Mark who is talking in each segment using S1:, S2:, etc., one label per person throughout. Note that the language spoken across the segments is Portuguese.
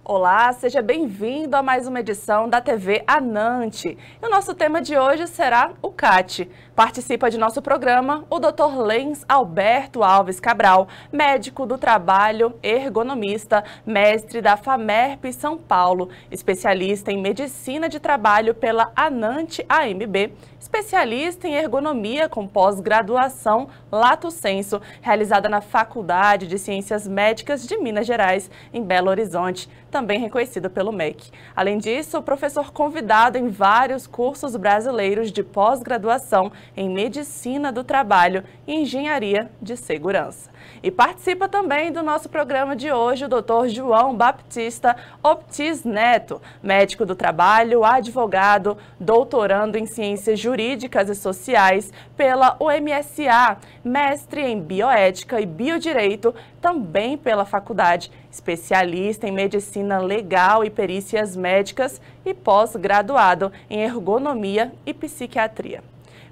S1: Olá, seja bem-vindo a mais uma edição da TV Anante. E o nosso tema de hoje será o CAT. Participa de nosso programa o Dr. Lens Alberto Alves Cabral, médico do trabalho, ergonomista, mestre da FAMERP São Paulo, especialista em medicina de trabalho pela Anante AMB, especialista em ergonomia com pós-graduação Lato Sensu, realizada na Faculdade de Ciências Médicas de Minas Gerais, em Belo Horizonte, também reconhecido pelo MEC. Além disso, professor convidado em vários cursos brasileiros de pós-graduação em Medicina do Trabalho e Engenharia de Segurança. E participa também do nosso programa de hoje o Dr. João Baptista Optis Neto, médico do trabalho, advogado, doutorando em Ciências Jurídicas e Sociais pela UMSA, mestre em Bioética e Biodireito, também pela faculdade, especialista em Medicina Legal e Perícias Médicas e pós-graduado em Ergonomia e Psiquiatria.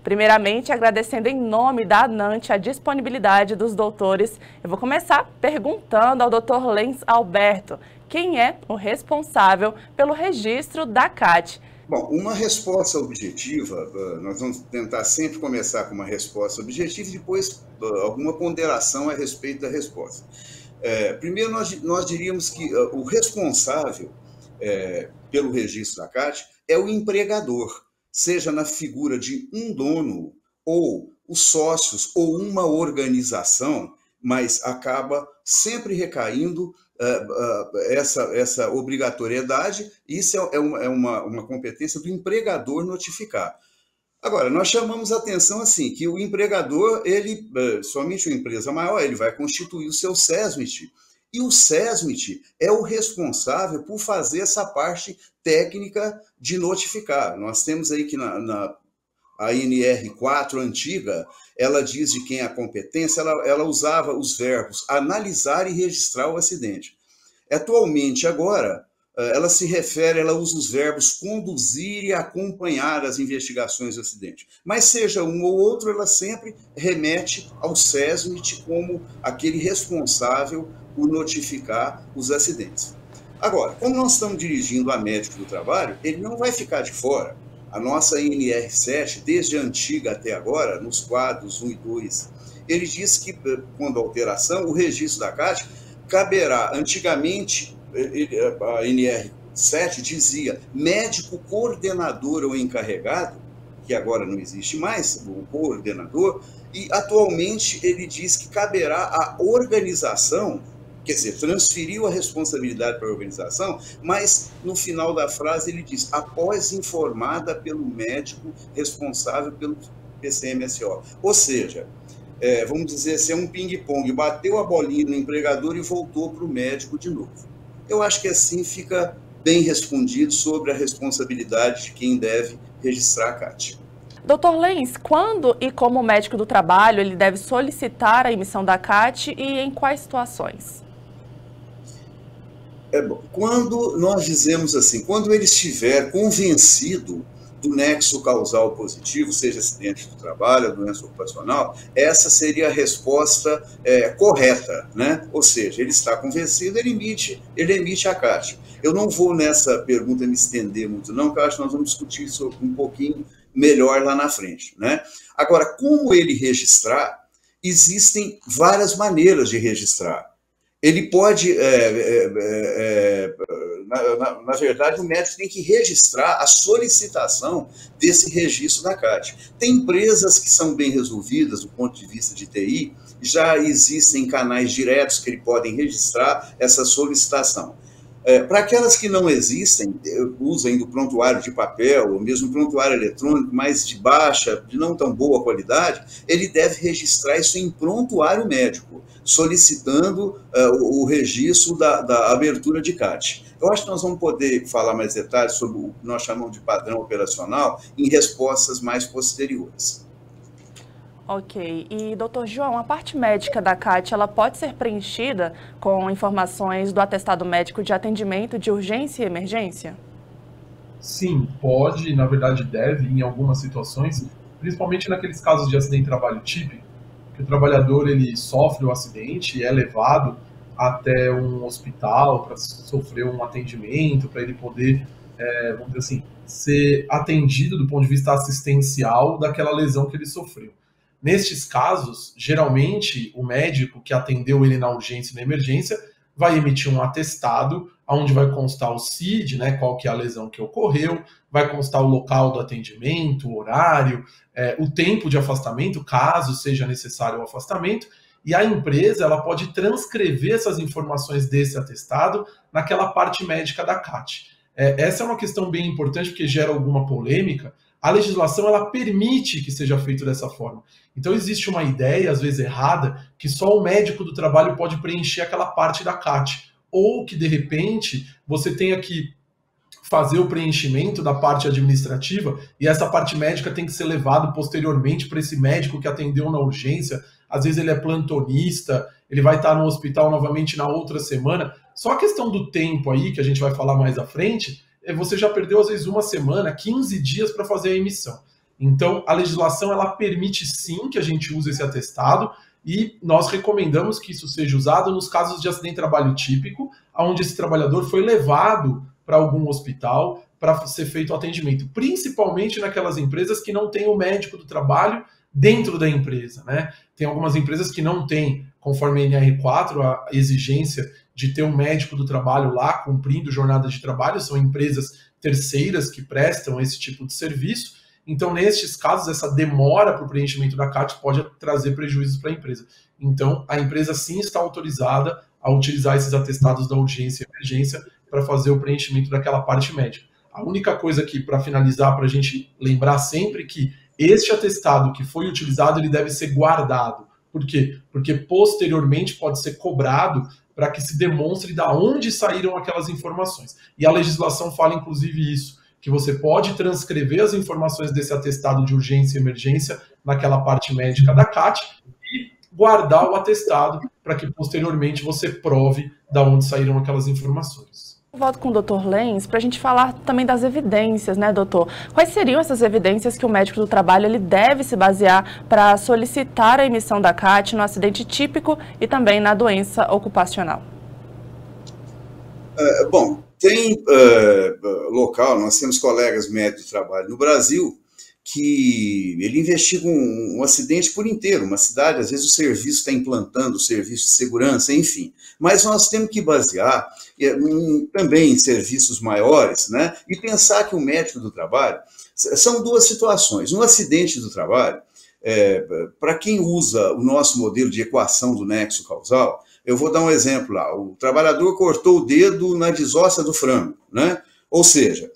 S1: Primeiramente, agradecendo em nome da Anante a disponibilidade dos doutores, eu vou começar perguntando ao Dr. Lens Alberto, quem é o responsável pelo registro da CAT?
S2: Bom, uma resposta objetiva, nós vamos tentar sempre começar com uma resposta objetiva e depois alguma ponderação a respeito da resposta. Primeiro, nós diríamos que o responsável pelo registro da CAT é o empregador, seja na figura de um dono ou os sócios ou uma organização, mas acaba sempre recaindo essa obrigatoriedade. Isso é uma competência do empregador notificar. Agora, nós chamamos a atenção assim, que o empregador, somente uma empresa maior, ele vai constituir o seu SESMIT, e o SESMIT é o responsável por fazer essa parte técnica de notificar. Nós temos aí que a ANR4 antiga, ela diz de quem é a competência, ela usava os verbos analisar e registrar o acidente. Atualmente, agora, ela usa os verbos conduzir e acompanhar as investigações do acidente. Mas seja um ou outro, ela sempre remete ao SESMIT como aquele responsável por notificar os acidentes. Agora, como nós estamos dirigindo a médico do trabalho, ele não vai ficar de fora. A nossa NR7, desde a antiga até agora, nos quadros 1 e 2, ele diz que, quando a alteração, o registro da CAT caberá, antigamente, a NR7 dizia médico coordenador ou encarregado, que agora não existe mais, o coordenador, e atualmente ele diz que caberá à organização, quer dizer, transferiu a responsabilidade para a organização, mas no final da frase ele diz, após informada pelo médico responsável pelo PCMSO. Ou seja, vamos dizer assim, é um ping-pong, bateu a bolinha no empregador e voltou para o médico de novo. Eu acho que assim fica bem respondido sobre a responsabilidade de quem deve registrar a CAT.
S1: Dr. Lens, quando e como médico do trabalho ele deve solicitar a emissão da CAT e em quais situações?
S2: Quando nós dizemos assim, quando ele estiver convencido do nexo causal positivo, seja acidente do trabalho, doença ocupacional, essa seria a resposta correta, né? Ou seja, ele está convencido, ele emite a CAT. Eu não vou nessa pergunta me estender muito, não, porque eu acho que nós vamos discutir isso um pouquinho melhor lá na frente, né? Agora, como ele registrar, existem várias maneiras de registrar. Ele pode, na verdade, o médico tem que registrar a solicitação desse registro da CAT. Tem empresas que são bem resolvidas do ponto de vista de TI, já existem canais diretos que ele podem registrar essa solicitação. Para aquelas que não existem, usa ainda o prontuário de papel, ou mesmo prontuário eletrônico, mas de baixa, de não tão boa qualidade, ele deve registrar isso em prontuário médico, solicitando o registro da abertura de CAT. Eu acho que nós vamos poder falar mais detalhes sobre o que nós chamamos de padrão operacional em respostas mais posteriores.
S1: Ok. E, doutor João, a parte médica da CAT, ela pode ser preenchida com informações do atestado médico de atendimento de urgência e emergência?
S3: Sim, pode, na verdade deve, em algumas situações, principalmente naqueles casos de acidente de trabalho típico, que o trabalhador ele sofre o acidente e é levado até um hospital para sofrer um atendimento, para ele poder, vamos dizer assim, ser atendido do ponto de vista assistencial daquela lesão que ele sofreu. Nestes casos, geralmente, o médico que atendeu ele na urgência e na emergência vai emitir um atestado, onde vai constar o CID, né, qual que é a lesão que ocorreu, vai constar o local do atendimento, o horário, o tempo de afastamento, caso seja necessário o afastamento, e a empresa ela pode transcrever essas informações desse atestado naquela parte médica da CAT. Essa é uma questão bem importante, porque gera alguma polêmica. A legislação ela permite que seja feito dessa forma. Então existe uma ideia, às vezes errada, que só o médico do trabalho pode preencher aquela parte da CAT, ou que, de repente, você tenha que fazer o preenchimento da parte administrativa e essa parte médica tem que ser levado posteriormente para esse médico que atendeu na urgência. Às vezes ele é plantonista, ele vai estar no hospital novamente na outra semana. Só a questão do tempo aí, que a gente vai falar mais à frente, você já perdeu às vezes uma semana, 15 dias para fazer a emissão. Então a legislação ela permite sim que a gente use esse atestado e nós recomendamos que isso seja usado nos casos de acidente de trabalho típico, onde esse trabalhador foi levado para algum hospital para ser feito o atendimento, principalmente naquelas empresas que não têm o médico do trabalho dentro da empresa, né? Tem algumas empresas que não têm, conforme a NR4, a exigência de ter um médico do trabalho lá cumprindo jornada de trabalho, são empresas terceiras que prestam esse tipo de serviço. Então, nestes casos, essa demora para o preenchimento da CAT pode trazer prejuízos para a empresa. Então, a empresa sim está autorizada a utilizar esses atestados da urgência e emergência para fazer o preenchimento daquela parte médica. A única coisa aqui, para finalizar, para a gente lembrar sempre que este atestado que foi utilizado, ele deve ser guardado. Por quê? Porque posteriormente pode ser cobrado para que se demonstre de onde saíram aquelas informações. E a legislação fala, inclusive, isso, que você pode transcrever as informações desse atestado de urgência e emergência naquela parte médica da CAT e guardar o atestado para que posteriormente você prove de onde saíram aquelas informações.
S1: Eu volto com o Dr. Lenz para a gente falar também das evidências, né, doutor? Quais seriam essas evidências que o médico do trabalho ele deve se basear para solicitar a emissão da CAT no acidente típico e também na doença ocupacional?
S2: Bom, tem local, nós temos colegas médicos de trabalho no Brasil que ele investiga um acidente por inteiro, uma cidade, às vezes o serviço está implantando o serviço de segurança, enfim. Mas nós temos que basear também em serviços maiores, né? E pensar que o médico do trabalho, são duas situações. Um acidente do trabalho, para quem usa o nosso modelo de equação do nexo causal, eu vou dar um exemplo lá. O trabalhador cortou o dedo na desossa do frango, né? Ou seja,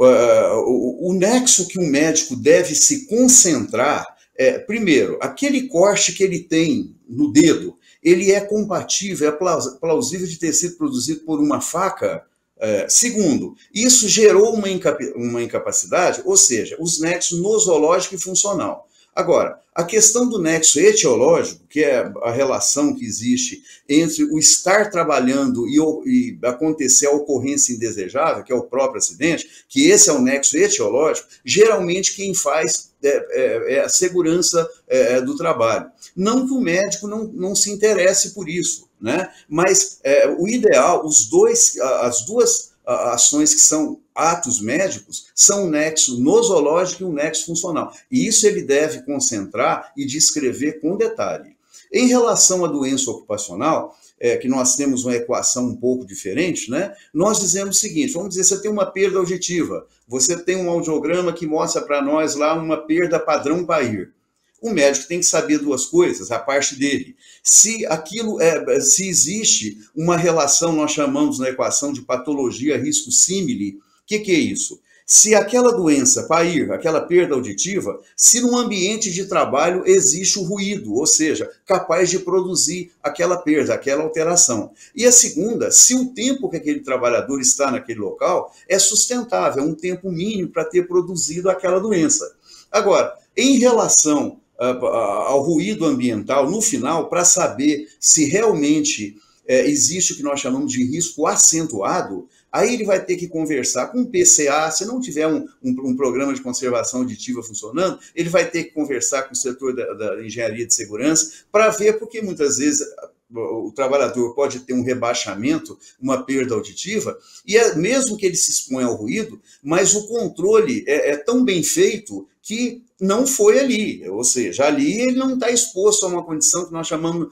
S2: o nexo que um médico deve se concentrar primeiro, aquele corte que ele tem no dedo, ele é compatível, é plausível de ter sido produzido por uma faca? Segundo, isso gerou uma incapacidade, ou seja, os nexos nosológico e funcional. Agora, a questão do nexo etiológico, que é a relação que existe entre o estar trabalhando e acontecer a ocorrência indesejável, que é o próprio acidente, que esse é o nexo etiológico, geralmente quem faz é a segurança do trabalho. Não que o médico não se interesse por isso, né? Mas o ideal, as duas ações que são atos médicos são um nexo nosológico e um nexo funcional. E isso ele deve concentrar e descrever com detalhe. Em relação à doença ocupacional, que nós temos uma equação um pouco diferente, né? Nós dizemos o seguinte, vamos dizer, você tem uma perda auditiva, você tem um audiograma que mostra para nós lá uma perda padrão Bayer. O médico tem que saber duas coisas, a parte dele. Se se existe uma relação, nós chamamos na equação de patologia risco símile, o que é isso? Se aquela doença, PAIR, aquela perda auditiva, se no ambiente de trabalho existe o ruído, ou seja, capaz de produzir aquela perda, aquela alteração. E a segunda, se o tempo que aquele trabalhador está naquele local é sustentável, é um tempo mínimo para ter produzido aquela doença. Agora, em relação ao ruído ambiental, no final, para saber se realmente existe o que nós chamamos de risco acentuado, aí ele vai ter que conversar com o PCA, se não tiver um programa de conservação auditiva funcionando, ele vai ter que conversar com o setor da engenharia de segurança para ver, porque muitas vezes o trabalhador pode ter um rebaixamento, uma perda auditiva, e mesmo que ele se exponha ao ruído, mas o controle é tão bem feito que não foi ali, ou seja, ali ele não está exposto a uma condição que nós chamamos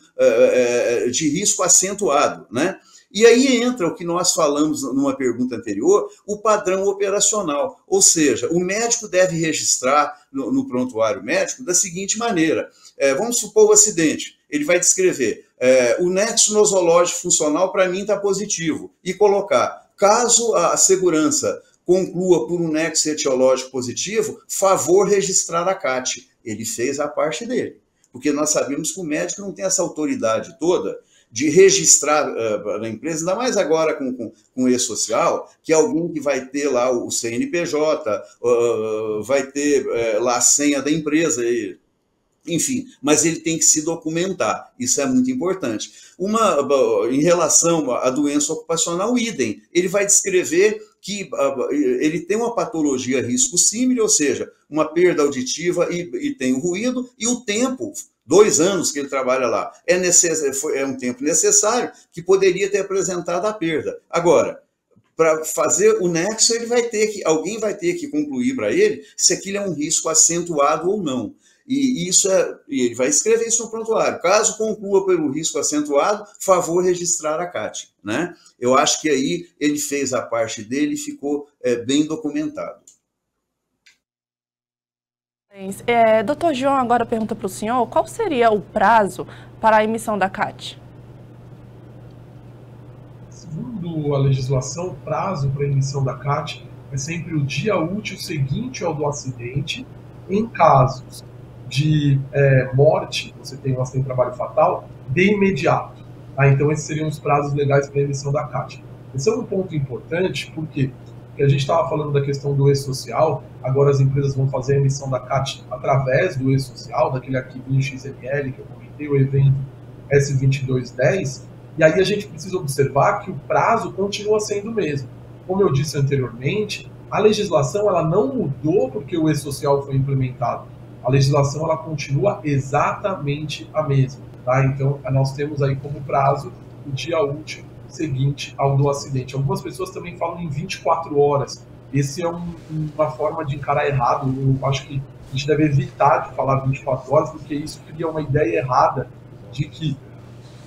S2: de risco acentuado, né? E aí entra o que nós falamos numa pergunta anterior, o padrão operacional, ou seja, o médico deve registrar no prontuário médico da seguinte maneira, vamos supor o acidente, ele vai descrever, o nexo nosológico funcional para mim está positivo, e colocar, caso a segurança conclua por um nexo etiológico positivo, favor registrar a CAT. Ele fez a parte dele, porque nós sabemos que o médico não tem essa autoridade toda de registrar na empresa, ainda mais agora com o e-social, que é alguém que vai ter lá o CNPJ, vai ter lá a senha da empresa, enfim, mas ele tem que se documentar, isso é muito importante. Em relação à doença ocupacional, idem, ele vai descrever que ele tem uma patologia risco símile, ou seja, uma perda auditiva e tem o ruído, e o tempo, 2 anos que ele trabalha lá, é um tempo necessário que poderia ter apresentado a perda. Agora, para fazer o nexo, alguém vai ter que concluir para ele se aquilo é um risco acentuado ou não. E ele vai escrever isso no prontuário. Caso conclua pelo risco acentuado, favor registrar a CAT, né? Eu acho que aí ele fez a parte dele e ficou bem documentado.
S1: Dr. João agora pergunta para o senhor, qual seria o prazo para a emissão da CAT?
S3: Segundo a legislação, o prazo para a emissão da CAT é sempre o dia útil seguinte ao do acidente, em casos de morte, você tem um acidente de trabalho fatal, de imediato. Tá? Então, esses seriam os prazos legais para a emissão da CAT. Esse é um ponto importante, porque a gente estava falando da questão do e-social, agora as empresas vão fazer a emissão da CAT através do e-social, daquele arquivinho XML que eu comentei, o evento S2210, e aí a gente precisa observar que o prazo continua sendo o mesmo. Como eu disse anteriormente, a legislação ela não mudou porque o e-social foi implementado. A legislação ela continua exatamente a mesma. Tá? Então, nós temos aí como prazo o dia útil seguinte ao do acidente. Algumas pessoas também falam em 24 horas. Esse é uma forma de encarar errado. Eu acho que a gente deve evitar de falar 24 horas, porque isso cria uma ideia errada de que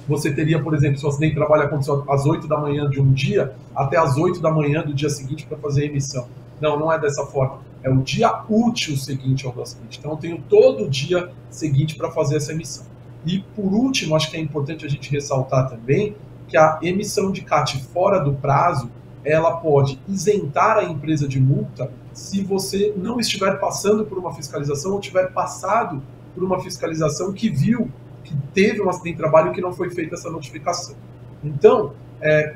S3: você teria, por exemplo, se o acidente de trabalho aconteceu às 8 da manhã de um dia, até às 8 da manhã do dia seguinte para fazer a emissão. Não, não é dessa forma. É o dia útil seguinte ao do acidente. Então, eu tenho todo o dia seguinte para fazer essa emissão. E, por último, acho que é importante a gente ressaltar também que a emissão de CAT fora do prazo, ela pode isentar a empresa de multa se você não estiver passando por uma fiscalização ou tiver passado por uma fiscalização que viu que teve um acidente de trabalho e que não foi feita essa notificação. Então,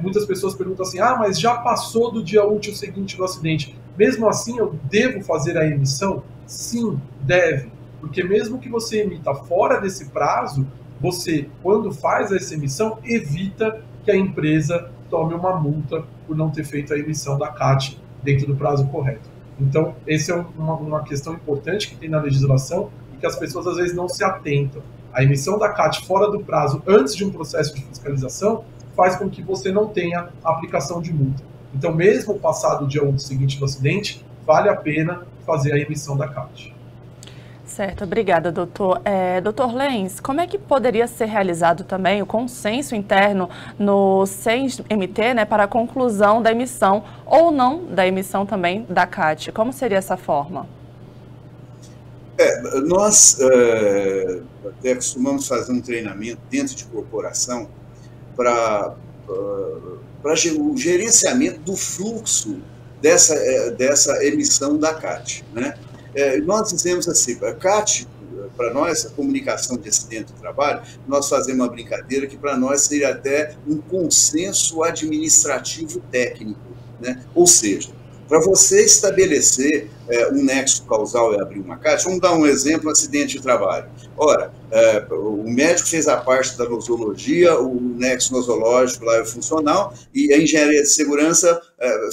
S3: muitas pessoas perguntam assim, mas já passou do dia útil seguinte do acidente. Mesmo assim, eu devo fazer a emissão? Sim, deve. Porque mesmo que você emita fora desse prazo, você, quando faz essa emissão, evita que a empresa tome uma multa por não ter feito a emissão da CAT dentro do prazo correto. Então, essa é uma questão importante que tem na legislação e que as pessoas às vezes não se atentam. A emissão da CAT fora do prazo, antes de um processo de fiscalização, faz com que você não tenha aplicação de multa. Então, mesmo passado o dia útil seguinte do acidente, vale a pena fazer a emissão da CAT.
S1: Certo, obrigada, doutor. Doutor Lenz, como é que poderia ser realizado também o consenso interno no CENS-MT, né, para a conclusão da emissão ou não da emissão também da CAT? Como seria essa forma?
S2: Nós até costumamos fazer um treinamento dentro de corporação para o gerenciamento do fluxo dessa emissão da CAT, né? Nós dizemos assim, a CAT, para nós, a comunicação de acidente de trabalho, nós fazemos uma brincadeira que para nós seria até um consenso administrativo técnico, né? Ou seja, para você estabelecer um nexo causal e abrir uma CAT, vamos dar um exemplo, acidente de trabalho. Ora, o médico fez a parte da nosologia, o nexo nosológico lá é funcional, e a engenharia de segurança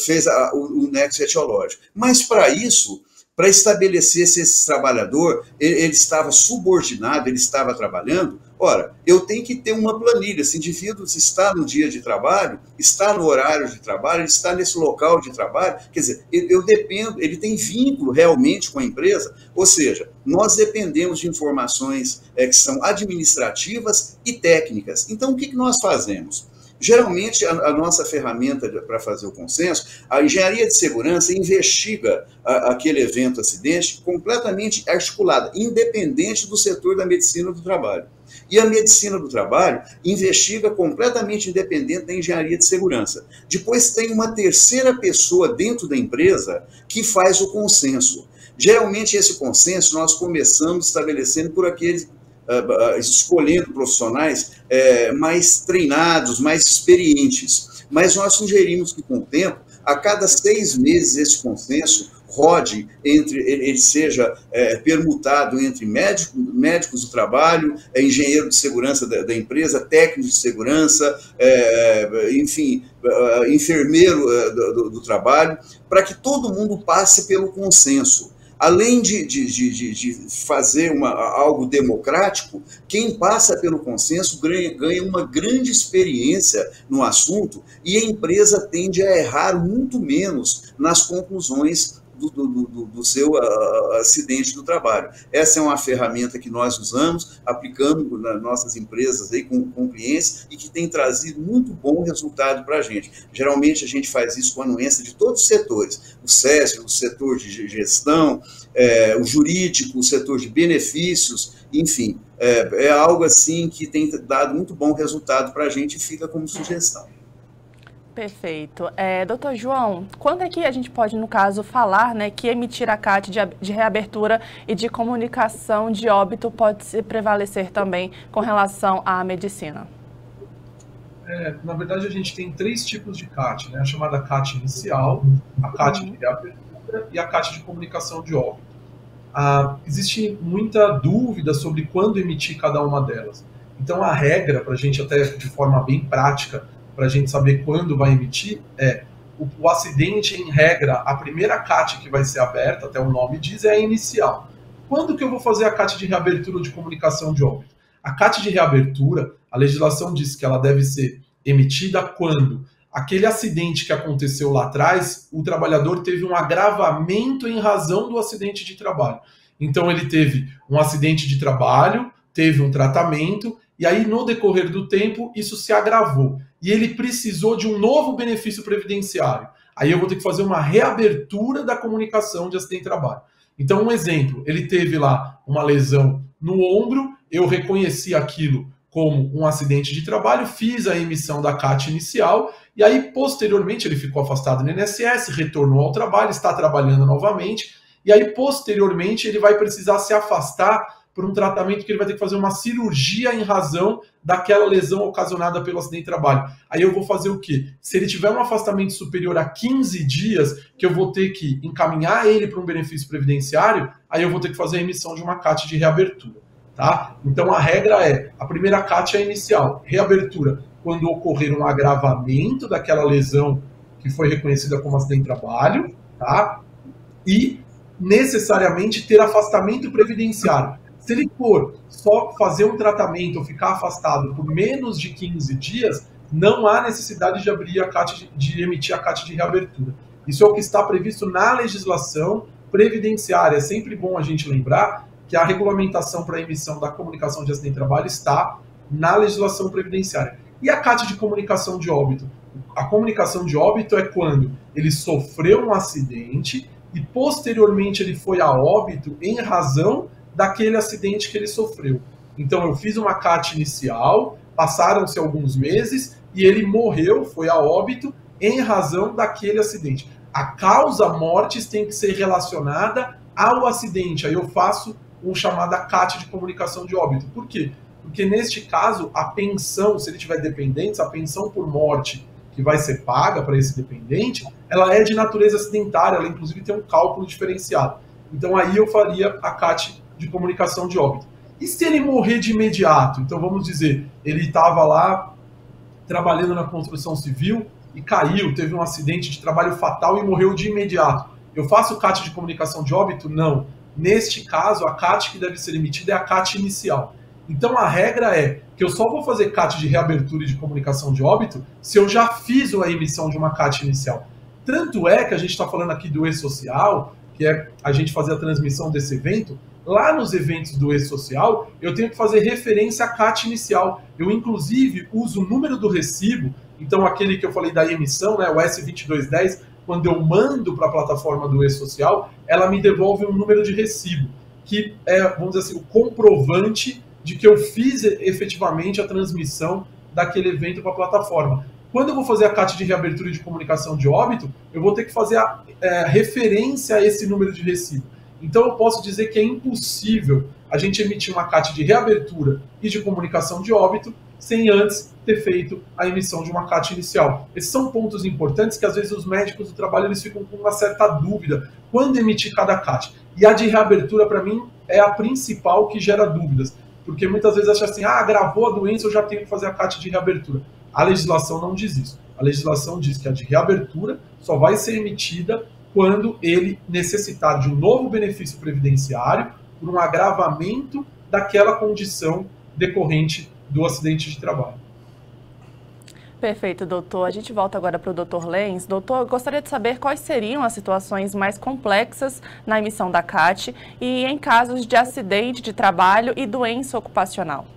S2: fez o nexo etiológico. Mas para isso, para estabelecer se esse trabalhador ele estava subordinado, ele estava trabalhando, Ora, eu tenho que ter uma planilha. Esse indivíduo está no dia de trabalho, está no horário de trabalho, ele está nesse local de trabalho. Quer dizer, eu dependo, ele tem vínculo realmente com a empresa, ou seja, nós dependemos de informações que são administrativas e técnicas. Então, o que nós fazemos? Geralmente, a nossa ferramenta para fazer o consenso, a engenharia de segurança investiga aquele evento, acidente, completamente articulada, independente do setor da medicina do trabalho. E a medicina do trabalho investiga completamente independente da engenharia de segurança. Depois tem uma terceira pessoa dentro da empresa que faz o consenso. Geralmente, esse consenso nós começamos estabelecendo por aqueles escolhendo profissionais mais treinados, mais experientes. Mas nós sugerimos que, com o tempo, a cada 6 meses, esse consenso rode, ele seja permutado entre médicos do trabalho, engenheiro de segurança da empresa, técnico de segurança, enfim, enfermeiro do trabalho, para que todo mundo passe pelo consenso. Além de fazer algo democrático, quem passa pelo consenso ganha uma grande experiência no assunto e a empresa tende a errar muito menos nas conclusões do seu acidente do trabalho. Essa é uma ferramenta que nós usamos, aplicando nas nossas empresas aí com clientes e que tem trazido muito bom resultado para a gente. Geralmente a gente faz isso com a anuência de todos os setores, o SESC, o setor de gestão, o jurídico, o setor de benefícios, enfim, é algo assim que tem dado muito bom resultado para a gente e fica como sugestão.
S1: Perfeito. Doutor João, quando é que a gente pode, no caso, falar, né, que emitir a CAT de reabertura e de comunicação de óbito pode se prevalecer também com relação à medicina?
S3: Na verdade, a gente tem 3 tipos de CAT, né? A chamada CAT inicial, a CAT de reabertura e a CAT de comunicação de óbito. Existe muita dúvida sobre quando emitir cada uma delas. Então, a regra, para a gente até de forma bem prática, para a gente saber quando vai emitir, o acidente, em regra, a primeira CAT que vai ser aberta, até o nome diz, é a inicial. Quando que eu vou fazer a CAT de reabertura ou de comunicação de óbito? A CAT de reabertura, a legislação diz que ela deve ser emitida quando aquele acidente que aconteceu lá atrás, o trabalhador teve um agravamento em razão do acidente de trabalho. Então ele teve um acidente de trabalho, teve um tratamento, e aí no decorrer do tempo isso se agravou. E ele precisou de um novo benefício previdenciário. Aí eu vou ter que fazer uma reabertura da comunicação de acidente de trabalho. Então, um exemplo, ele teve lá uma lesão no ombro, eu reconheci aquilo como um acidente de trabalho, fiz a emissão da CAT inicial, e aí, posteriormente, ele ficou afastado no INSS, retornou ao trabalho, está trabalhando novamente, e aí, posteriormente, ele vai precisar se afastar por um tratamento que ele vai ter que fazer uma cirurgia em razão daquela lesão ocasionada pelo acidente de trabalho. Aí eu vou fazer o quê? Se ele tiver um afastamento superior a 15 dias, que eu vou ter que encaminhar ele para um benefício previdenciário, aí eu vou ter que fazer a emissão de uma CAT de reabertura. Tá? Então a regra a primeira CAT é a inicial, reabertura, quando ocorrer um agravamento daquela lesão que foi reconhecida como acidente de trabalho, tá? E necessariamente ter afastamento previdenciário. Se ele for só fazer um tratamento ou ficar afastado por menos de 15 dias, não há necessidade de abrir a CAT, de emitir a CAT de reabertura. Isso é o que está previsto na legislação previdenciária. É sempre bom a gente lembrar que a regulamentação para a emissão da comunicação de acidente de trabalho está na legislação previdenciária. E a CAT de comunicação de óbito? A comunicação de óbito é quando ele sofreu um acidente e posteriormente ele foi a óbito em razão daquele acidente que ele sofreu. Então eu fiz uma CAT inicial, passaram-se alguns meses e ele morreu, foi a óbito em razão daquele acidente. A causa mortis tem que ser relacionada ao acidente. Aí eu faço uma chamada CAT de comunicação de óbito. Por quê? Porque neste caso a pensão, se ele tiver dependentes, a pensão por morte que vai ser paga para esse dependente, ela é de natureza acidentária, ela inclusive tem um cálculo diferenciado. Então aí eu faria a CAT de comunicação de óbito. E se ele morrer de imediato? Então vamos dizer, ele estava lá trabalhando na construção civil e caiu, teve um acidente de trabalho fatal e morreu de imediato. Eu faço CAT de comunicação de óbito? Não. Neste caso, a CAT que deve ser emitida é a CAT inicial. Então a regra é que eu só vou fazer CAT de reabertura e de comunicação de óbito se eu já fiz a emissão de uma CAT inicial. Tanto é que a gente está falando aqui do e-social, que é a gente fazer a transmissão desse evento. Lá nos eventos do e-social, eu tenho que fazer referência à CAT inicial. Eu, inclusive, uso o número do recibo, então aquele que eu falei da emissão, né, o S2210, quando eu mando para a plataforma do e-social, ela me devolve um número de recibo, que é, vamos dizer assim, o comprovante de que eu fiz efetivamente a transmissão daquele evento para a plataforma. Quando eu vou fazer a CAT de reabertura e de comunicação de óbito, eu vou ter que fazer a referência a esse número de recibo. Então eu posso dizer que é impossível a gente emitir uma CAT de reabertura e de comunicação de óbito sem antes ter feito a emissão de uma CAT inicial. Esses são pontos importantes que às vezes os médicos do trabalho eles ficam com uma certa dúvida quando emitir cada CAT. E a de reabertura, para mim, é a principal que gera dúvidas. Porque muitas vezes acha assim, agravou a doença, eu já tenho que fazer a CAT de reabertura. A legislação não diz isso. A legislação diz que a de reabertura só vai ser emitida quando ele necessitar de um novo benefício previdenciário por um agravamento daquela condição decorrente do acidente de trabalho.
S1: Perfeito, doutor. A gente volta agora para o doutor Lenz. Doutor, eu gostaria de saber quais seriam as situações mais complexas na emissão da CAT e em casos de acidente de trabalho e doença ocupacional.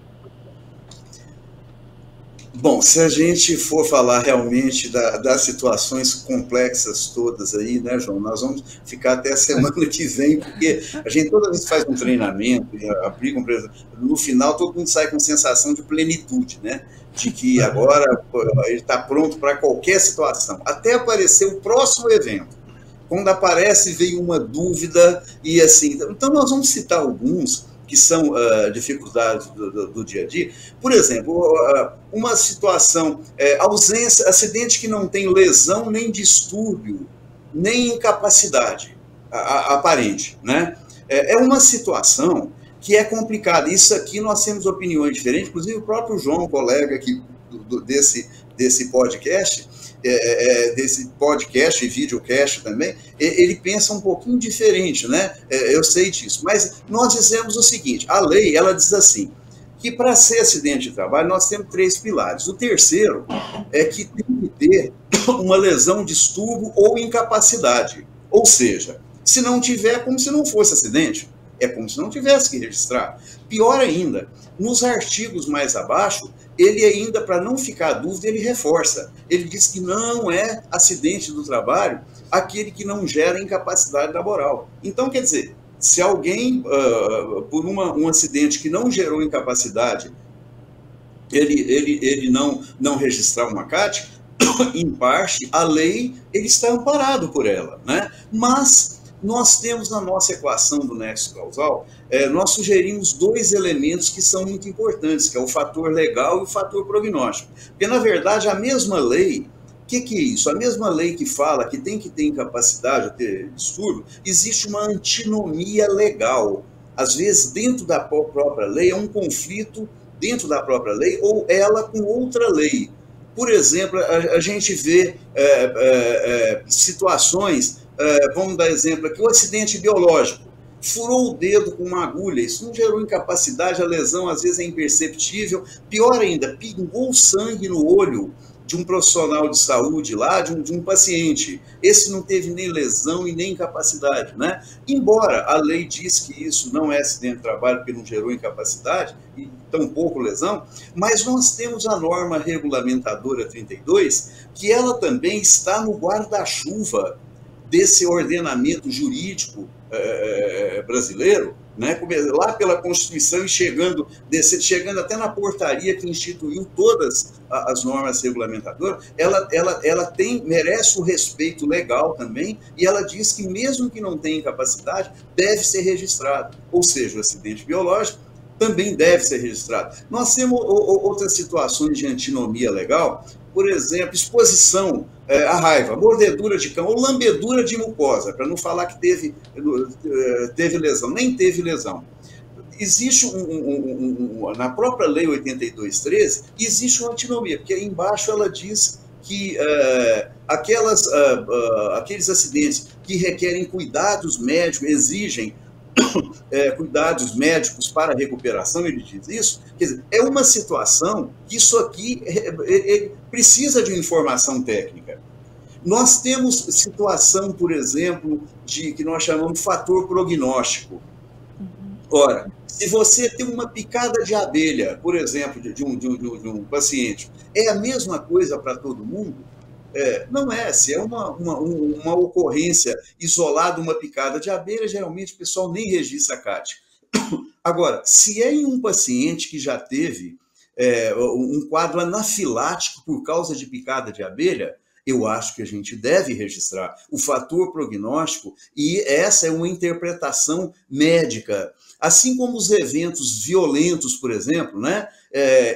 S2: Bom, se a gente for falar realmente das situações complexas todas aí, né, João, nós vamos ficar até a semana que vem, porque a gente toda vez que faz um treinamento e aplica um preço, no final todo mundo sai com sensação de plenitude, né, de que agora ele está pronto para qualquer situação, até aparecer o próximo evento. Quando aparece, veio uma dúvida e assim, então nós vamos citar alguns que são dificuldades do dia a dia. Por exemplo, uma situação, ausência, acidente que não tem lesão, nem distúrbio, nem incapacidade aparente, né? É uma situação que é complicada. Isso aqui nós temos opiniões diferentes, inclusive o próprio João, colega aqui desse podcast, desse podcast e videocast também, ele pensa um pouquinho diferente, né? Eu sei disso, mas nós dizemos o seguinte, a lei, ela diz assim, que para ser acidente de trabalho nós temos 3 pilares. O terceiro é que tem que ter uma lesão, distúrbio ou incapacidade. Ou seja, se não tiver, é como se não fosse acidente. É como se não tivesse que registrar. Pior ainda, nos artigos mais abaixo, ele ainda, para não ficar dúvida, ele reforça. Ele diz que não é acidente do trabalho aquele que não gera incapacidade laboral. Então, quer dizer, se alguém, por um acidente que não gerou incapacidade, ele não registrar uma CAT, em parte, a lei, ele está amparado por ela, né? Mas nós temos na nossa equação do nexo causal, nós sugerimos 2 elementos que são muito importantes, que é o fator legal e o fator prognóstico. Porque, na verdade, a mesma lei, o que é isso? A mesma lei que fala que tem que ter incapacidade ou ter distúrbio, existe uma antinomia legal. Às vezes, dentro da própria lei, é um conflito dentro da própria lei ou ela com outra lei. Por exemplo, a gente vê situações, vamos dar exemplo aqui, o acidente biológico. Furou o dedo com uma agulha, isso não gerou incapacidade, a lesão às vezes é imperceptível. Pior ainda, pingou sangue no olho de um profissional de saúde lá, de um paciente. Esse não teve nem lesão e nem incapacidade, né? Embora a lei diz que isso não é acidente de trabalho porque não gerou incapacidade e tampouco lesão, mas nós temos a norma regulamentadora 32, que ela também está no guarda-chuva desse ordenamento jurídico brasileiro, né, lá pela Constituição e chegando até na portaria que instituiu todas as normas regulamentadoras, ela merece o respeito legal também, e ela diz que mesmo que não tenha incapacidade, deve ser registrado. Ou seja, o acidente biológico também deve ser registrado. Nós temos outras situações de antinomia legal, por exemplo, exposição à raiva, mordedura de cão ou lambedura de mucosa, para não falar que teve lesão, nem teve lesão. Existe na própria lei 82.13, existe uma antinomia, porque aí embaixo ela diz que aqueles acidentes que requerem cuidados médicos, exigem cuidados médicos para a recuperação, ele diz isso. Quer dizer, é uma situação que isso aqui precisa de informação técnica. Nós temos situação, por exemplo, que nós chamamos de fator prognóstico. Ora, se você tem uma picada de abelha, por exemplo, de um paciente, é a mesma coisa para todo mundo? Não é. Se é uma ocorrência isolada, uma picada de abelha, geralmente o pessoal nem registra a CAT. Agora, se é em um paciente que já teve um quadro anafilático por causa de picada de abelha, eu acho que a gente deve registrar o fator prognóstico, e essa é uma interpretação médica. Assim como os eventos violentos, por exemplo, né?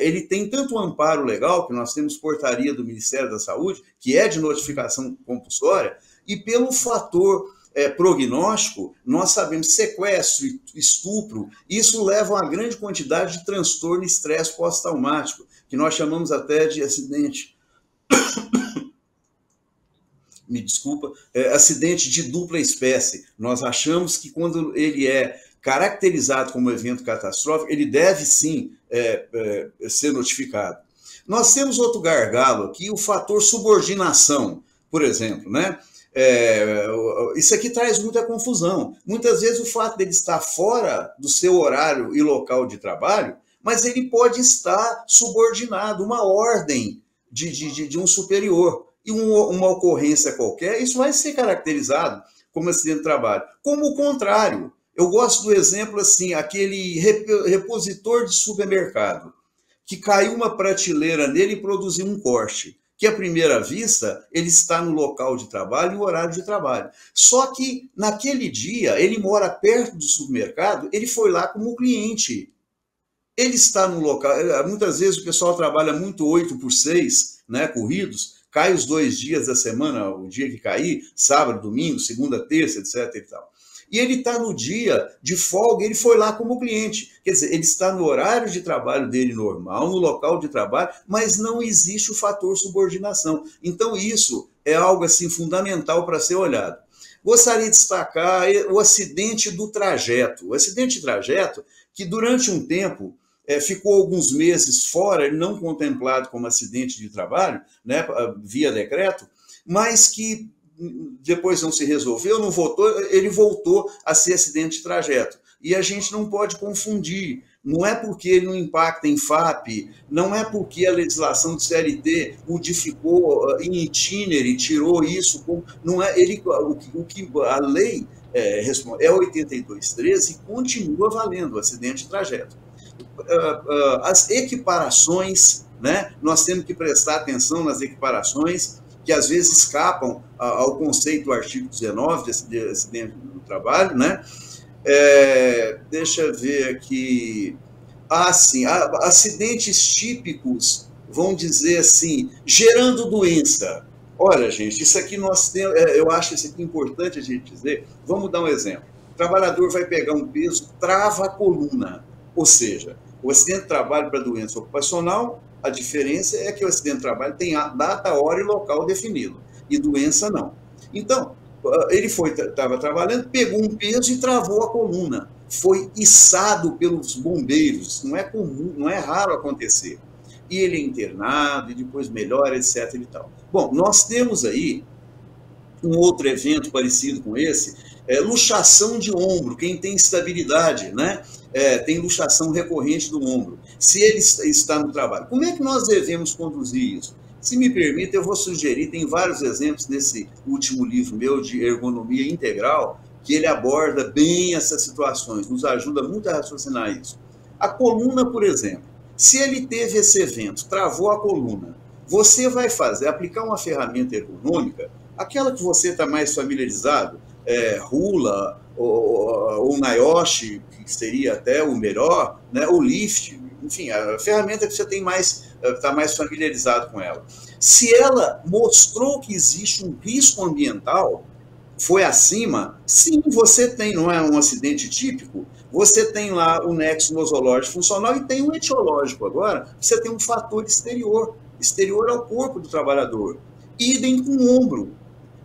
S2: Ele tem tanto um amparo legal, que nós temos portaria do Ministério da Saúde, que é de notificação compulsória, e pelo fator prognóstico, nós sabemos sequestro, estupro, isso leva a uma grande quantidade de transtorno e estresse pós-traumático, que nós chamamos até de acidente... me desculpa, acidente de dupla espécie. Nós achamos que quando ele é caracterizado como evento catastrófico, ele deve sim ser notificado. Nós temos outro gargalo aqui, o fator subordinação, por exemplo, né? Isso aqui traz muita confusão. Muitas vezes o fato dele estar fora do seu horário e local de trabalho, mas ele pode estar subordinado, uma ordem de um superior. E uma ocorrência qualquer, isso vai ser caracterizado como acidente de trabalho. Como o contrário, eu gosto do exemplo assim, aquele repositor de supermercado, que caiu uma prateleira nele e produziu um corte, que à primeira vista ele está no local de trabalho e no horário de trabalho. Só que naquele dia, ele mora perto do supermercado, ele foi lá como cliente. Ele está no local, muitas vezes o pessoal trabalha muito 8x6, né, corridos, cai os 2 dias da semana, o dia que cair, sábado, domingo, segunda, terça, etc. E tal. E ele está no dia de folga, ele foi lá como cliente. Quer dizer, ele está no horário de trabalho dele normal, no local de trabalho, mas não existe o fator subordinação. Então, isso é algo assim fundamental para ser olhado. Gostaria de destacar o acidente do trajeto. O acidente de trajeto, que durante um tempo... ficou alguns meses fora, não contemplado como acidente de trabalho, né, via decreto, mas que depois não se resolveu, não voltou, ele voltou a ser acidente de trajeto. E a gente não pode confundir, não é porque ele não impacta em FAP, não é porque a legislação do CLT modificou em itinere, tirou isso, não é o que a lei é 82.13 e continua valendo o acidente de trajeto. As equiparações, né? Nós temos que prestar atenção nas equiparações, que às vezes escapam ao conceito do artigo 19 de acidente do trabalho, né? Deixa eu ver aqui. Sim, acidentes típicos, vão dizer assim, gerando doença. Olha, gente, isso aqui nós temos, eu acho isso aqui importante a gente dizer. Vamos dar um exemplo. O trabalhador vai pegar um peso, trava a coluna, ou seja, o acidente de trabalho para doença ocupacional, a diferença é que o acidente de trabalho tem a data, hora e local definido, e doença não. Então, ele estava trabalhando, pegou um peso e travou a coluna. Foi içado pelos bombeiros, não é comum, não é raro acontecer. E ele é internado, e depois melhora, etc. E tal. Bom, nós temos aí um outro evento parecido com esse, luxação de ombro, quem tem estabilidade, né? Tem luxação recorrente do ombro. Se ele está no trabalho, como é que nós devemos conduzir isso? Se me permite, eu vou sugerir, tem vários exemplos nesse último livro meu de ergonomia integral, que ele aborda bem essas situações, nos ajuda muito a raciocinar isso. A coluna, por exemplo, se ele teve esse evento, travou a coluna, você vai aplicar uma ferramenta ergonômica, aquela que você está mais familiarizado, Hula ou Nayoshi, que seria até o melhor, né, o Lift, enfim, a ferramenta que você tem está mais familiarizado com ela. Se ela mostrou que existe um risco ambiental, foi acima, sim, você tem, não é um acidente típico, você tem lá o nexo nosológico funcional e tem o etiológico agora, você tem um fator exterior ao corpo do trabalhador. Idem com o ombro.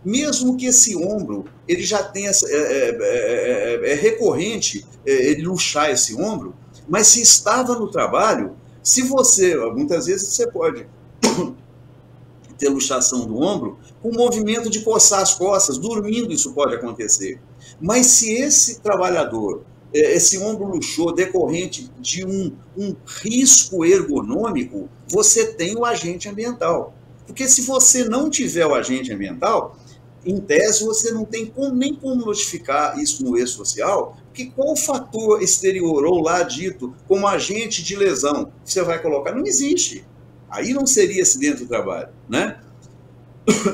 S2: mesmo que esse ombro, ele já tenha, é recorrente ele luxar esse ombro, mas se estava no trabalho, se você, muitas vezes você pode ter luxação do ombro, com movimento de coçar as costas, dormindo isso pode acontecer. Mas se esse trabalhador, esse ombro luxou decorrente de um risco ergonômico, você tem o agente ambiental. Porque se você não tiver o agente ambiental, em tese você não tem nem como notificar isso no E-Social, porque qual fator exterior ou lá dito como agente de lesão que você vai colocar? Não existe. Aí não seria acidente do trabalho, né?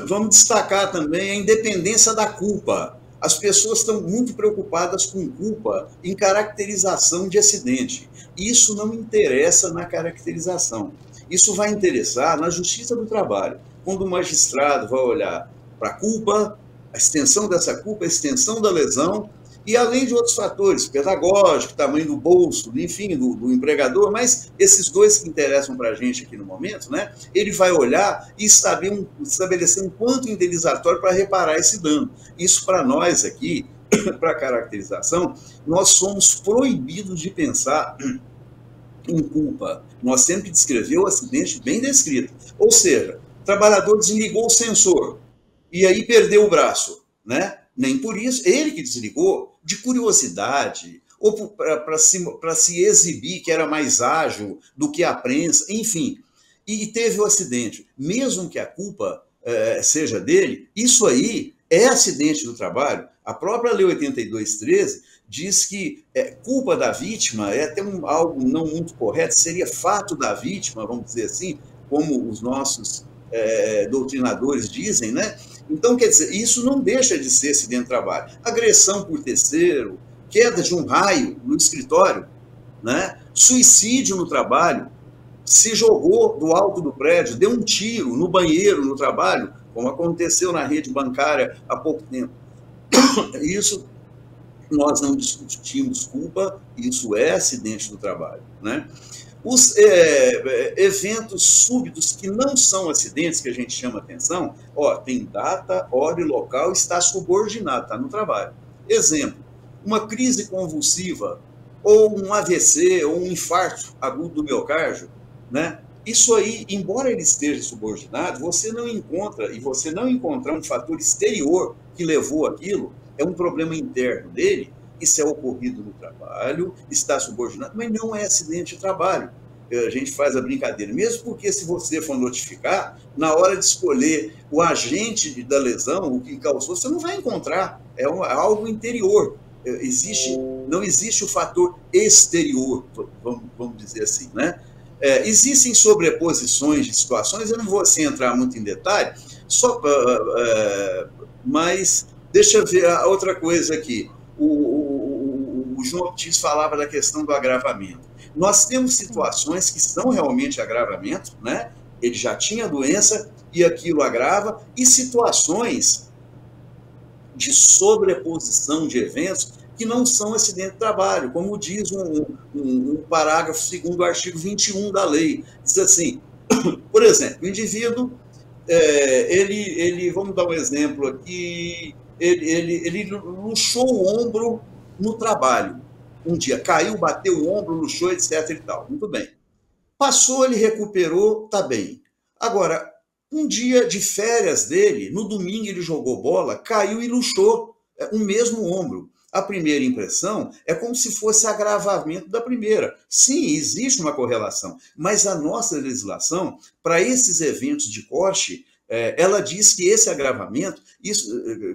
S2: Vamos destacar também a independência da culpa. As pessoas estão muito preocupadas com culpa em caracterização de acidente. Isso não interessa na caracterização. Isso vai interessar na Justiça do Trabalho, quando o magistrado vai olhar para a culpa, a extensão dessa culpa, a extensão da lesão, e além de outros fatores, pedagógico, tamanho do bolso, enfim, do empregador, mas esses dois que interessam para a gente aqui no momento, né, ele vai olhar e estabelecer um quanto indenizatório para reparar esse dano. Isso para nós aqui, para a caracterização, nós somos proibidos de pensar em culpa. Nós temos que descrever o acidente bem descrito. Ou seja, o trabalhador desligou o sensor e aí perdeu o braço, né? Nem por isso, ele que desligou, de curiosidade, ou para se exibir que era mais ágil do que a prensa, enfim. E teve o acidente. Mesmo que a culpa seja dele, isso aí é acidente do trabalho. A própria Lei 82.13 diz que culpa da vítima é até algo não muito correto, seria fato da vítima, vamos dizer assim, como os nossos doutrinadores dizem, né? Então, quer dizer, isso não deixa de ser acidente de trabalho. Agressão por terceiro, queda de um raio no escritório, né? Suicídio no trabalho, se jogou do alto do prédio, deu um tiro no banheiro no trabalho, como aconteceu na rede bancária há pouco tempo. Isso nós não discutimos culpa, isso é acidente do trabalho, né? Os eventos súbitos que não são acidentes, que a gente chama atenção, tem data, hora e local, está subordinado, está no trabalho. Exemplo, uma crise convulsiva, ou um AVC, ou um infarto agudo do miocárdio, né? Isso aí, embora ele esteja subordinado, você não encontra, e você não encontrar um fator exterior que levou aquilo, é um problema interno dele. Isso é ocorrido no trabalho, está subordinado, mas não é acidente de trabalho. A gente faz a brincadeira, mesmo porque se você for notificar, na hora de escolher o agente da lesão, o que causou, você não vai encontrar, é algo interior. Não existe o fator exterior, vamos dizer assim, né? Existem sobreposições de situações, eu não vou assim entrar muito em detalhe, mas deixa eu ver a outra coisa aqui. O João Ortiz falava da questão do agravamento. Nós temos situações que são realmente agravamento, né? Ele já tinha doença e aquilo agrava, e situações de sobreposição de eventos que não são acidente de trabalho, como diz um parágrafo segundo o artigo 21 da lei. Diz assim, por exemplo, o indivíduo, vamos dar um exemplo aqui, ele luxou o ombro no trabalho. Um dia caiu, bateu o ombro, luxou, etc. e tal. Muito bem. Passou, ele recuperou, tá bem. Agora, um dia de férias dele, no domingo ele jogou bola, caiu e luxou o mesmo ombro. A primeira impressão é como se fosse agravamento da primeira. Sim, existe uma correlação, mas a nossa legislação, para esses eventos de corte, ela diz que esse agravamento, isso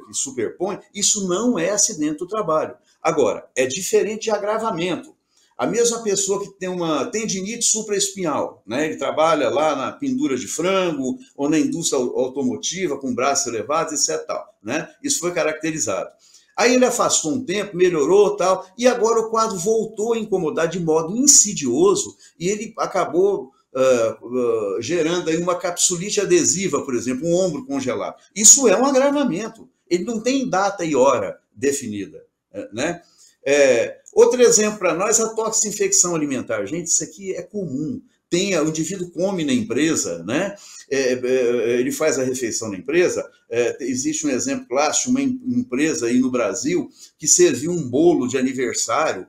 S2: que superpõe, isso não é acidente do trabalho. Agora, é diferente de agravamento. A mesma pessoa que tem uma tendinite supraespinhal, né? Ele trabalha lá na pendura de frango ou na indústria automotiva com braços elevados, etc. Tal, né? Isso foi caracterizado. Aí ele afastou um tempo, melhorou tal, e agora o quadro voltou a incomodar de modo insidioso e ele acabou gerando aí uma capsulite adesiva, por exemplo, um ombro congelado. Isso é um agravamento. Ele não tem data e hora definida, né? Outro exemplo para nós, a toxinfecção alimentar. Gente, isso aqui é comum. o indivíduo come na empresa, né? Ele faz a refeição na empresa. Existe um exemplo clássico, uma empresa aí no Brasil que serviu um bolo de aniversário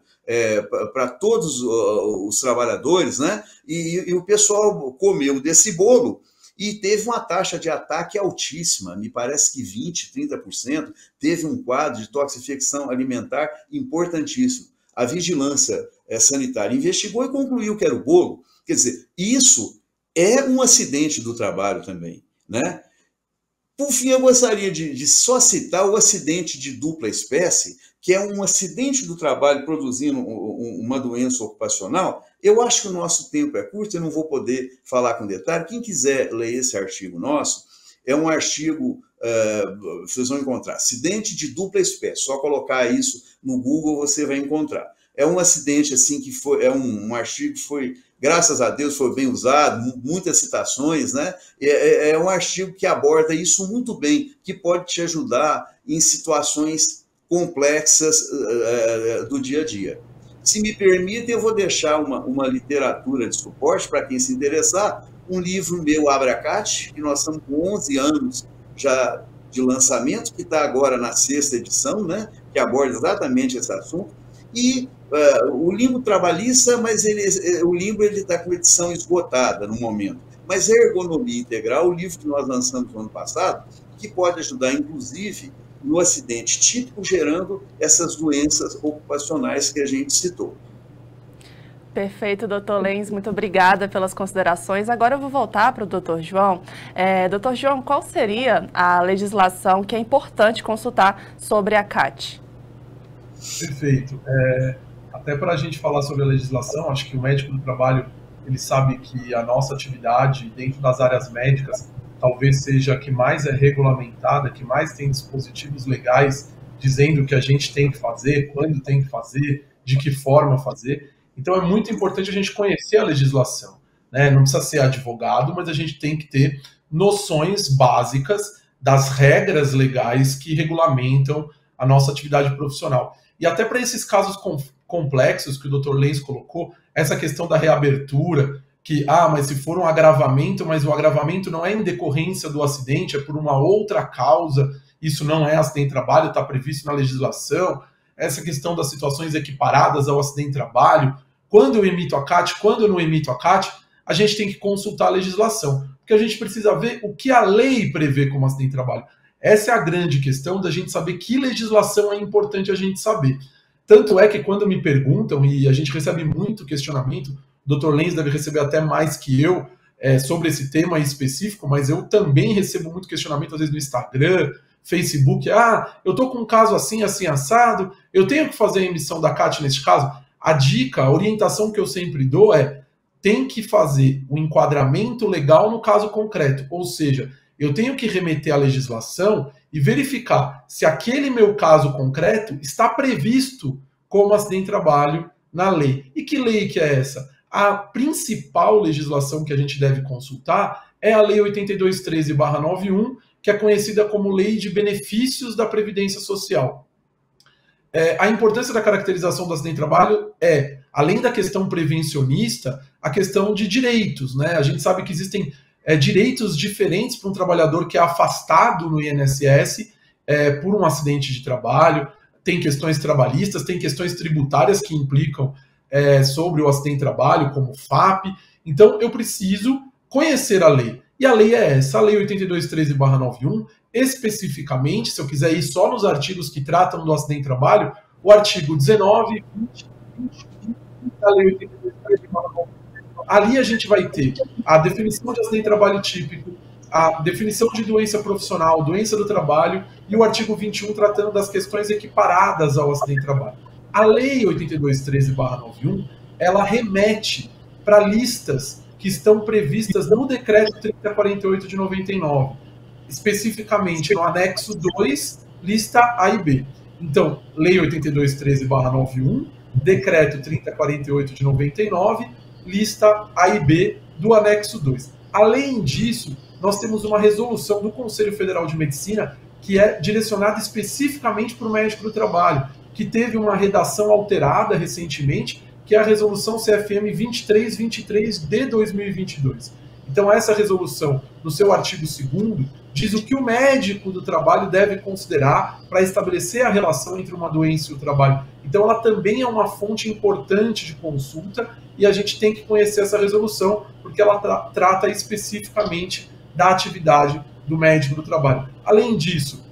S2: para todos os trabalhadores, né? E o pessoal comeu desse bolo e teve uma taxa de ataque altíssima, me parece que 20%, 30%, teve um quadro de toxificação alimentar importantíssimo. A vigilância sanitária investigou e concluiu que era o bolo. Quer dizer, isso é um acidente do trabalho também, né? Por fim, eu gostaria de só citar o acidente de dupla espécie, que é um acidente do trabalho produzindo uma doença ocupacional. Eu acho que o nosso tempo é curto, eu não vou poder falar com detalhe. Quem quiser ler esse artigo nosso, é um artigo, vocês vão encontrar, acidente de dupla espécie. Só colocar isso no Google você vai encontrar. É um acidente assim que foi, um artigo que foi, graças a Deus, foi bem usado, muitas citações, né? É um artigo que aborda isso muito bem, que pode te ajudar em situações complexas do dia a dia. Se me permite, eu vou deixar uma literatura de suporte para quem se interessar, um livro meu, Abracate, que nós estamos com 11 anos já de lançamento, que está agora na 6ª edição, né? Que aborda exatamente esse assunto. E o livro trabalhista, mas o livro está com edição esgotada no momento. Mas Ergonomia Integral, o livro que nós lançamos no ano passado, que pode ajudar, inclusive, no acidente típico, gerando essas doenças ocupacionais que a gente citou.
S1: Perfeito, doutor Lenz, muito obrigada pelas considerações. Agora eu vou voltar para o doutor João. Doutor João, qual seria a legislação que é importante consultar sobre a CAT?
S3: Perfeito. Até para a gente falar sobre a legislação, acho que o médico do trabalho, ele sabe que a nossa atividade dentro das áreas médicas talvez seja a que mais é regulamentada, que mais tem dispositivos legais dizendo o que a gente tem que fazer, quando tem que fazer, de que forma fazer. Então é muito importante a gente conhecer a legislação, né? Não precisa ser advogado, mas a gente tem que ter noções básicas das regras legais que regulamentam a nossa atividade profissional. E até para esses casos complexos que o Dr. Lenz colocou, essa questão da reabertura, que, mas se for um agravamento, mas o agravamento não é em decorrência do acidente, é por uma outra causa, isso não é acidente de trabalho, está previsto na legislação, essa questão das situações equiparadas ao acidente de trabalho, quando eu emito a CAT, quando eu não emito a CAT, a gente tem que consultar a legislação, porque a gente precisa ver o que a lei prevê como acidente de trabalho. Essa é a grande questão da gente saber que legislação é importante a gente saber. Tanto é que quando me perguntam, e a gente recebe muito questionamento, o Dr. Lenz deve receber até mais que eu sobre esse tema específico, mas eu também recebo muito questionamento, às vezes no Instagram, Facebook, eu tô com um caso assim, assim, assado, eu tenho que fazer a emissão da CAT nesse caso? A dica, a orientação que eu sempre dou tem que fazer o enquadramento legal no caso concreto, ou seja, eu tenho que remeter à legislação e verificar se aquele meu caso concreto está previsto como acidente de trabalho na lei. E que lei que é essa? A principal legislação que a gente deve consultar é a Lei 8213/91, que é conhecida como Lei de Benefícios da Previdência Social. A importância da caracterização do acidente de trabalho além da questão prevencionista, a questão de direitos, né? A gente sabe que existem direitos diferentes para um trabalhador que é afastado no INSS por um acidente de trabalho, tem questões trabalhistas, tem questões tributárias que implicam sobre o acidente de trabalho, como o FAP. Então, eu preciso conhecer a lei. E a lei é essa, a Lei 8213/91, especificamente, se eu quiser ir só nos artigos que tratam do acidente de trabalho, o artigo 19 e 20 da Lei 8213/91. Ali a gente vai ter a definição de acidente de trabalho típico, a definição de doença profissional, doença do trabalho, e o artigo 21 tratando das questões equiparadas ao acidente de trabalho. A Lei 8213/91, ela remete para listas que estão previstas no Decreto 3048 de 99, especificamente no anexo 2, lista A e B. Então, Lei 8213/91, Decreto 3048 de 99, lista A e B do anexo 2. Além disso, nós temos uma resolução do Conselho Federal de Medicina que é direcionada especificamente para o médico do trabalho, que teve uma redação alterada recentemente, que é a resolução CFM 2323 de 2022. Então, essa resolução, no seu artigo 2º, diz o que o médico do trabalho deve considerar para estabelecer a relação entre uma doença e o trabalho. Então, ela também é uma fonte importante de consulta e a gente tem que conhecer essa resolução, porque ela trata especificamente da atividade do médico do trabalho. Além disso,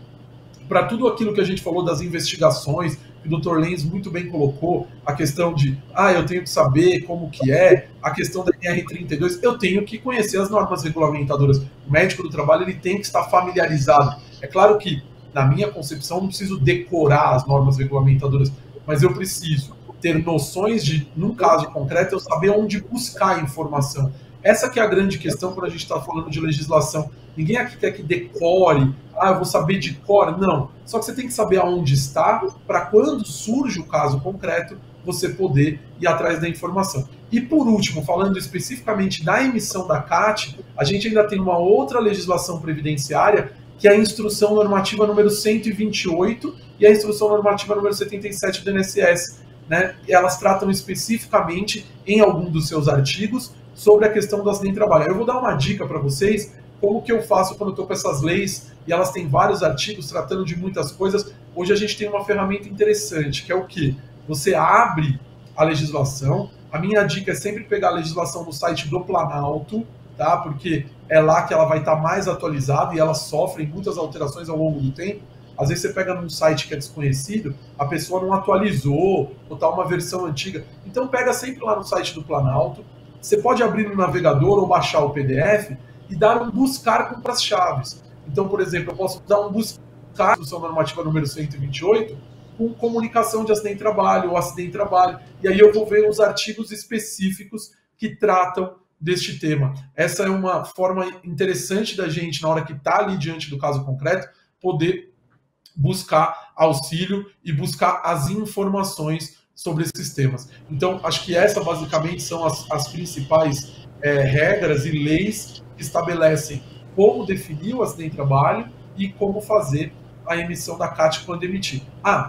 S3: para tudo aquilo que a gente falou das investigações, que o Dr. Lenz muito bem colocou, a questão de, eu tenho que saber como que é, a questão da NR32, eu tenho que conhecer as normas regulamentadoras. O médico do trabalho ele tem que estar familiarizado. É claro que, na minha concepção, não preciso decorar as normas regulamentadoras, mas eu preciso ter noções de, num caso concreto, eu saber onde buscar a informação. Essa que é a grande questão quando a gente está falando de legislação. Ninguém aqui quer que decore, eu vou saber de cor. Não. Só que você tem que saber aonde está, para quando surge o caso concreto, você poder ir atrás da informação. E por último, falando especificamente da emissão da CAT, a gente ainda tem uma outra legislação previdenciária, que é a Instrução Normativa número 128 e a Instrução Normativa número 77 do INSS. Né? Elas tratam especificamente, em algum dos seus artigos, sobre a questão do acidente de trabalho. Eu vou dar uma dica para vocês, como que eu faço quando eu estou com essas leis, e elas têm vários artigos tratando de muitas coisas. Hoje a gente tem uma ferramenta interessante, que é o quê? Você abre a legislação. A minha dica é sempre pegar a legislação no site do Planalto, tá? Porque é lá que ela vai estar mais atualizada e elas sofrem muitas alterações ao longo do tempo. Às vezes você pega num site que é desconhecido, a pessoa não atualizou, ou está uma versão antiga. Então pega sempre lá no site do Planalto. Você pode abrir no navegador ou baixar o PDF e dar um buscar com as chaves. Então, por exemplo, eu posso dar um buscar na Instrução Normativa número 128 com comunicação de acidente de trabalho ou acidente de trabalho, e aí eu vou ver os artigos específicos que tratam deste tema. Essa é uma forma interessante da gente, na hora que está ali diante do caso concreto, poder buscar auxílio e buscar as informações sobre esses temas. Então, acho que essa basicamente são as principais regras e leis que estabelecem como definir o acidente de trabalho e como fazer a emissão da CAT quando emitir.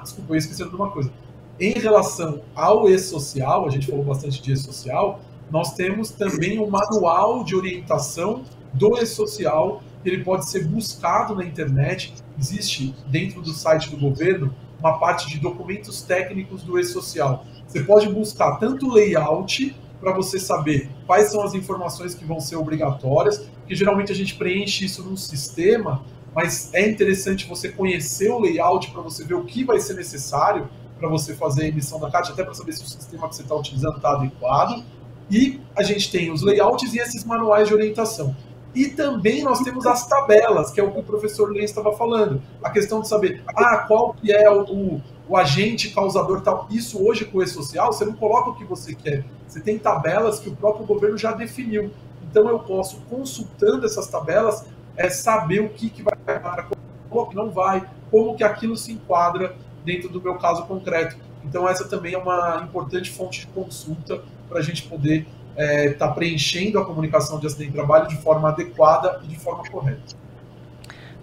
S3: Desculpa, eu ia esquecendo de uma coisa. Em relação ao e-social, a gente falou bastante de e-social, nós temos também um manual de orientação do e-social, ele pode ser buscado na internet, existe dentro do site do governo uma parte de documentos técnicos do e-social. Você pode buscar tanto o layout, para você saber quais são as informações que vão ser obrigatórias, porque geralmente a gente preenche isso num sistema, mas é interessante você conhecer o layout para você ver o que vai ser necessário para você fazer a emissão da CAT, até para saber se o sistema que você está utilizando está adequado. E a gente tem os layouts e esses manuais de orientação. E também nós temos as tabelas, que é o que o professor Lenz estava falando. A questão de saber, qual que é o agente causador tal. Isso hoje com o e-social, você não coloca o que você quer. Você tem tabelas que o próprio governo já definiu. Então eu posso, consultando essas tabelas, saber o que vai para o que não vai, como que aquilo se enquadra dentro do meu caso concreto. Então essa também é uma importante fonte de consulta para a gente poder estar preenchendo a comunicação de acidente de trabalho de forma adequada e de forma correta.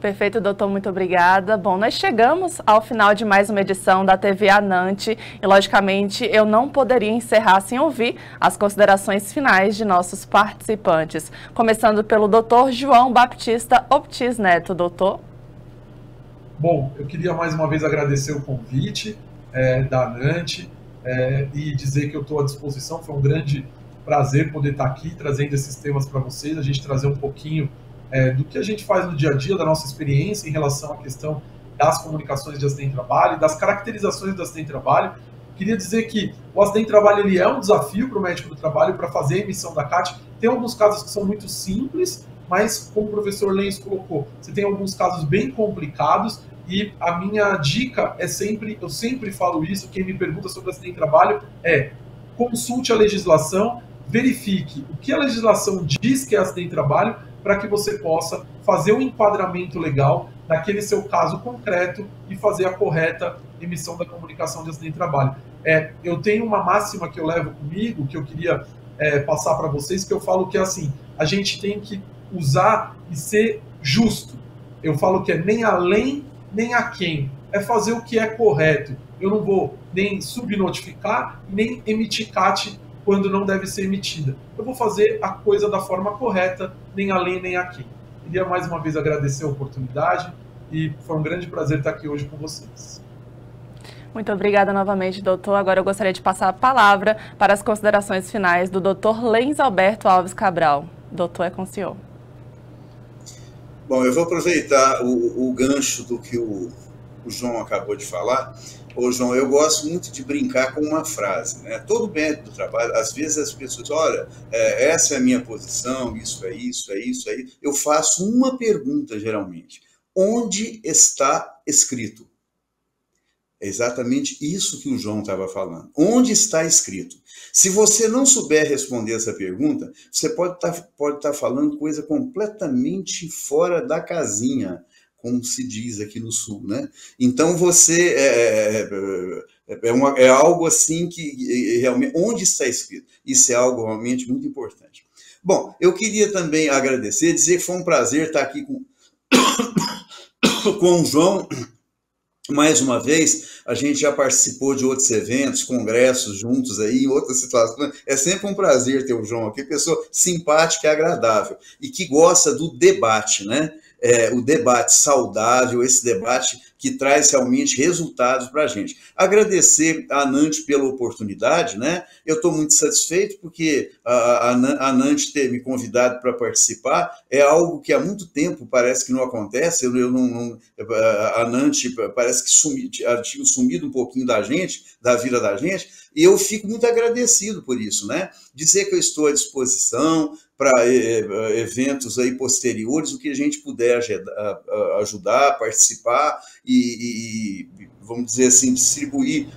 S1: Perfeito, doutor, muito obrigada. Bom, nós chegamos ao final de mais uma edição da TV Anante e, logicamente, eu não poderia encerrar sem ouvir as considerações finais de nossos participantes. Começando pelo doutor João Baptista Optis Neto, doutor.
S3: Bom, eu queria mais uma vez agradecer o convite da Anante e dizer que eu estou à disposição. Foi um grande prazer poder estar aqui trazendo esses temas para vocês, a gente trazer um pouquinho do que a gente faz no dia a dia, da nossa experiência em relação à questão das comunicações de acidente de trabalho, das caracterizações do acidente de trabalho. Queria dizer que o acidente de trabalho ele é um desafio para o médico do trabalho para fazer a emissão da CAT. Tem alguns casos que são muito simples, mas como o professor Lenz colocou, você tem alguns casos bem complicados e a minha dica é sempre, eu sempre falo isso, quem me pergunta sobre acidente de trabalho consulte a legislação, verifique o que a legislação diz que é acidente de trabalho, para que você possa fazer um enquadramento legal naquele seu caso concreto e fazer a correta emissão da comunicação de acidente de trabalho. Eu tenho uma máxima que eu levo comigo, que eu queria passar para vocês, que eu falo que é assim, a gente tem que usar e ser justo. Eu falo que é nem além, nem aquém. é fazer o que é correto. Eu não vou nem subnotificar, nem emitir CAT quando não deve ser emitida. Eu vou fazer a coisa da forma correta, nem além nem aqui. Queria mais uma vez agradecer a oportunidade e foi um grande prazer estar aqui hoje com vocês.
S1: Muito obrigada novamente, doutor. Agora eu gostaria de passar a palavra para as considerações finais do doutor Lens Alberto Alves Cabral. Doutor, é com o senhor.
S2: Bom, eu vou aproveitar o gancho do que o João acabou de falar. Ô, João, eu gosto muito de brincar com uma frase, né? Todo médico do trabalho, às vezes as pessoas, olha, essa é a minha posição, isso é isso, é isso, é isso. Eu faço uma pergunta, geralmente. Onde está escrito? É exatamente isso que o João estava falando. Onde está escrito? Se você não souber responder essa pergunta, você pode estar falando coisa completamente fora da casinha, como se diz aqui no Sul, né? Então você é algo assim que realmente, onde está escrito? Isso é algo realmente muito importante. Bom, eu queria também agradecer, dizer que foi um prazer estar aqui com o João. Mais uma vez, a gente já participou de outros eventos, congressos juntos aí, em outras situações. É sempre um prazer ter o João aqui, pessoa simpática e agradável, e que gosta do debate, né? O debate saudável, esse debate que traz realmente resultados para a gente. Agradecer a ANANT pela oportunidade, né? Eu estou muito satisfeito porque a ANANT ter me convidado para participar é algo que há muito tempo parece que não acontece. A ANANT parece que tinha sumido um pouquinho da gente, da vida da gente, e eu fico muito agradecido por isso, né? Dizer que eu estou à disposição para eventos aí posteriores, o que a gente puder ajudar, participar e vamos dizer assim, distribuir,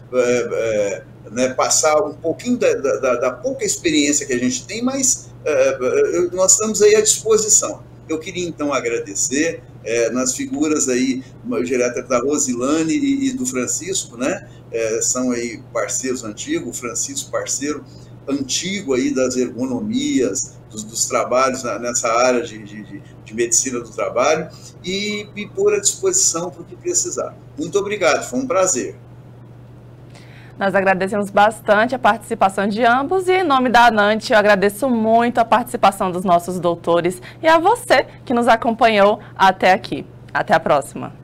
S2: né, passar um pouquinho da pouca experiência que a gente tem, mas nós estamos aí à disposição. Eu queria, então, agradecer nas figuras aí, direta da Rosilane e do Francisco, né? São aí parceiros antigos, o Francisco, parceiro antigo aí das ergonomias, dos trabalhos nessa área de medicina do trabalho, e me pôr à disposição para o que precisar. Muito obrigado, foi um prazer.
S1: Nós agradecemos bastante a participação de ambos e, em nome da ANANT, eu agradeço muito a participação dos nossos doutores e a você que nos acompanhou até aqui. Até a próxima.